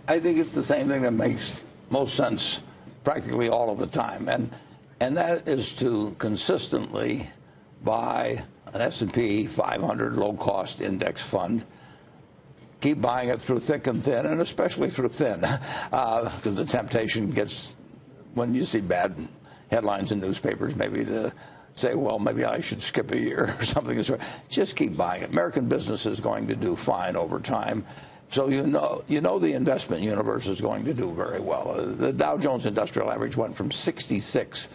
I think it's the same thing that makes most sense practically all of the time, and that is to consistently buy an S&P 500 low-cost index fund. Keep buying it through thick and thin, and especially through thin, because the temptation gets, when you see bad headlines in newspapers, maybe to say, well, maybe I should skip a year or something. Just keep buying it. American business is going to do fine over time. So you know the investment universe is going to do very well. The Dow Jones Industrial Average went from 66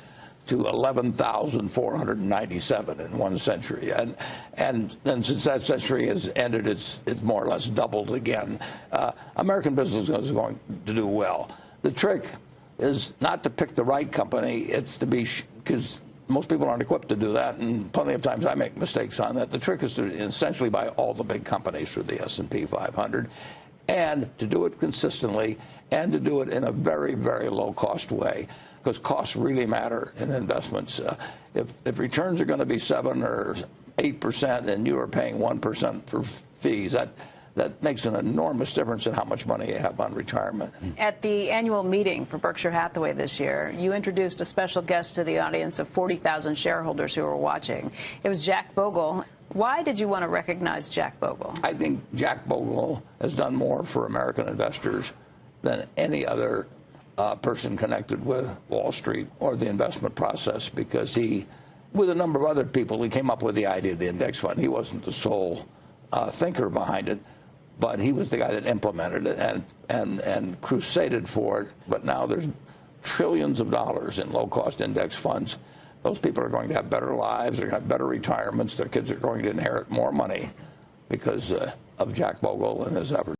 to 11,497 in 1 century, and since that century has ended, it's more or less doubled again. American business is going to do well. The trick is not to pick the right company; it's to be, because most people aren't equipped to do that, and plenty of times I make mistakes on that. The trick is to essentially buy all the big companies through the S&P 500, and to do it consistently, and to do it in a very, very low-cost way, because costs really matter in investments. If returns are going to be 7 or 8%, and you are paying 1% for fees, that makes an enormous difference in how much money you have on retirement. At the annual meeting for Berkshire Hathaway this year, you introduced a special guest to the audience of 40,000 shareholders who were watching. It was Jack Bogle. Why did you want to recognize Jack Bogle? I think Jack Bogle has done more for American investors than any other person connected with Wall Street or the investment process, because he, with a number of other people, he came up with the idea of the index fund. He wasn't the sole thinker behind it, but he was the guy that implemented it and crusaded for it. But now there's trillions of dollars in low-cost index funds. Those people are going to have better lives. They're going to have better retirements. Their kids are going to inherit more money because of Jack Bogle and his efforts.